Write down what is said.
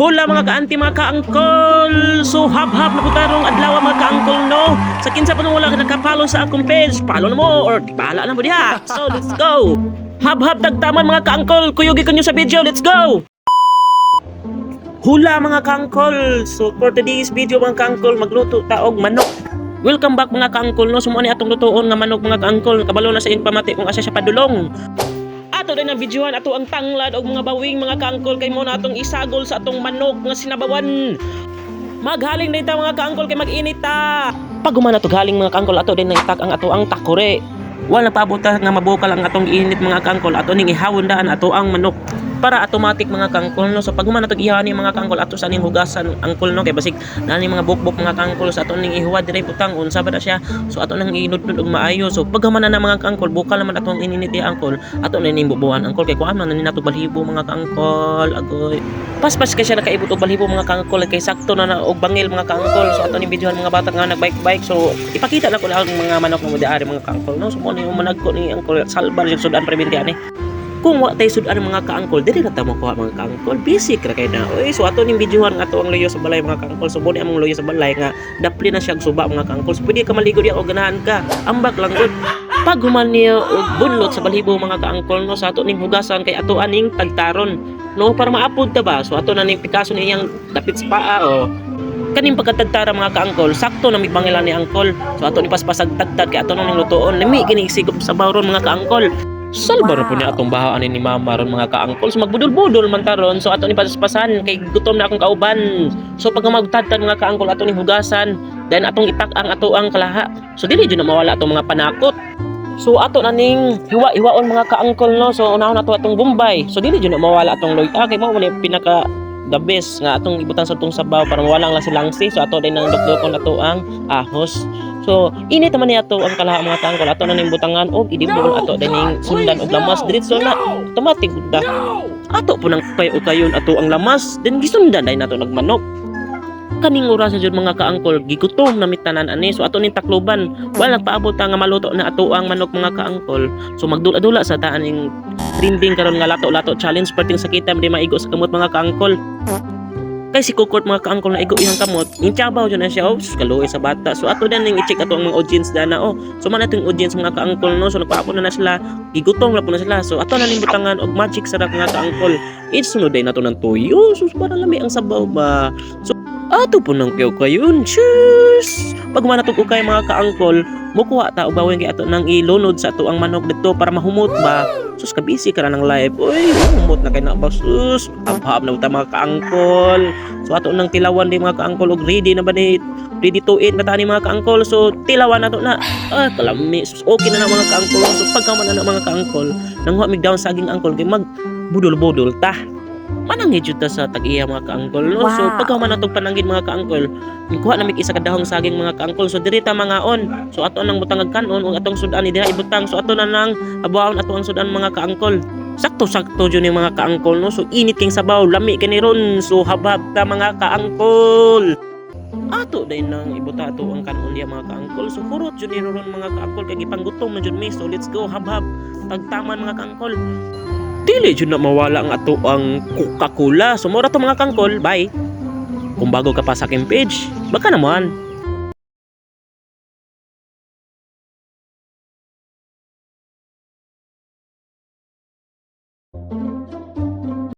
Hula mga ka-auntie, mga ka-uncle. So hab-hab na putarong adlaw mga ka-uncle no. Sa kinsa pa nung wala ka nakapalo sa akong page, follow na mo or bahala na mo diha. So let's go. Hab-hab tagtaman mga ka-uncle. Kuyugi ko nyo sa video. Let's go. Hula mga ka-uncle. So for today's video mga ka-uncle, magluto taog manok. Welcome back mga ka-uncle no. Sumuani atong lutoon nga manok mga ka-uncle. Kabalo na sa iyong pamati kung asa siya padulong. Ato din ang videohan ato ang tanglad og mga bawing mga ka-uncle kay mo na atong isagol sa atong manok nga sinabawan. Maghaling dayta mga ka-uncle kay mag-init ta. Pag humana to galing mga ka-uncle ato din naitak ang ato ang takore. Wala paabot nga mabukal ang atong init mga ka-uncle ato ning ihawon daan ato ang manok. Para automatic mga kangkol no. So pag humana tag ihani mga kangkol ato sa ning hugasan angkol no kay basig nani mga bukbok mga kangkol sa ato ning ihuwad dire butang unsa ba na siya. So ato nang inudnud og maayo. So pag humana na mga kangkol bukal naman atong ininiti angkol ato na ning bubuhan angkol kay kuan man na nato balhibo mga kangkol agoy. Paspas kay siya nakaibot og balhibo mga kangkol kay sakto na og bangil mga kangkol. So ato ning videohan mga bata nga nagbike-bike. So ipakita na ko lang mga manok mo diari mga kangkol no. So mo ni managko ni angkol salbar yung sudan prebenti ani. Kung wa tay sudan mga ka-uncle, dili na ta makuha mga ka-uncle. Basic ra kay na. Oy, so ato ning videohan nga ato ang loyo sa balay mga ka-uncle. So buni among loyo sa balay nga dapli na siya suba mga ka-uncle. So pwede ka maligo diya og ganahan ka. Ambak lang gud. Pag human niya og bunlot sa balhibo mga ka-uncle no sa ato ning hugasan kay ato aning tagtaron. No para maapod ta ba. So ato na ning pikaso niyang dapit sa paa o. Kaning pagkatagtara mga ka-uncle, sakto na migbangilan ni uncle. So ato ni paspasag tagtad kay ato na ning lutoon. Lami kini sigop sa bawron mga ka-uncle. Salbar po niya atong bahaan ni mama ron mga ka-uncle. So magbudol-budol man taron. So ato ni paspasan kay gutom na akong kauban. So pag magtadtad mga ka-uncle ato ni hugasan, then atong itak ang ato ang kalaha. So dili jud na mawala atong mga panakot. So ato na ning hiwa-hiwaon mga ka-uncle no. So unahon ato atong bombay. So dili jud na mawala atong loy. Kay mo ni pinaka the best nga atong ibutan sa atong sabaw para wala lang langsi. So ato din nang dukdukon ato ang ahos. So init naman niya ato ang kalaha mga ka-uncle ato na ning butangan og idibol ato din ning sundan og lamas diretso na automatic da. Ato po nang kayon ato ang lamas then gisundan dai nato nagmanok. Kaning oras jud mga ka-uncle gigutom na mitanan ani. So ato ning takloban wala nagpaabot nga maluto na ato ang manok mga ka-uncle. So magdula-dula sa taan ning trending karon nga lato-lato challenge perting sa kita di maigo sa kamot mga ka-uncle. Kay si Kukurt mga ka-uncle na igo iyang kamot inchabaw dyan na siya kaluoy sa bata. So ato din ning i-check ato ang mga audience dana so man atong audience mga ka-uncle no. So nagpaapon na sila gigutom na po na sila. So ato na ning butangan og magic sarap mga ka-uncle. Sunod day nato ng tuyo. So para lami ang sabaw ba. So ato po nang kayon. Cheers! Pag man atong ukay mga ka-uncle mukuha ta og bawing kay ato nang ilunod sa ato ang manok dito para mahumot ba. Sus kabisi ka na ng live. Uy, humot na kay na ba sus. Abhab na uta mga ka-uncle. So ato nang tilawan di mga ka-uncle og ready na ba ni ready to eat na tani mga ka-uncle. So tilawan nato na. Kalami sus okay na mga ka-uncle. So pagkaman na mga ka-uncle nang wa mig down saging uncle kay mag budol-budol ta. Manangit jud ta sa tag-iya mga ka-uncle no. So pagkaman natong pananggid mga ka-uncle kuha na mig isa ka dahong saging mga ka-uncle. So diri ta mangaon. So ato nang butang kanon ug atong sudan dira ibutang. So ato na nang abuhaon ato ang sudan mga ka-uncle. Sakto-sakto jud ni mga ka-uncle no. So init king sabaw lami kani ron. So habab ta mga ka-uncle. Ato day nang ibuta ato ang kanon diya mga ka-uncle. So kurot jud ni ron mga ka-uncle kay gipanggutom na jud mi. So let's go habab tagtaman mga ka-uncle. Dili jud na mawala ang ato ang Coca-Cola. So mura to mga ka-uncle. Bye. Kung bago ka pa sa aking page, baka naman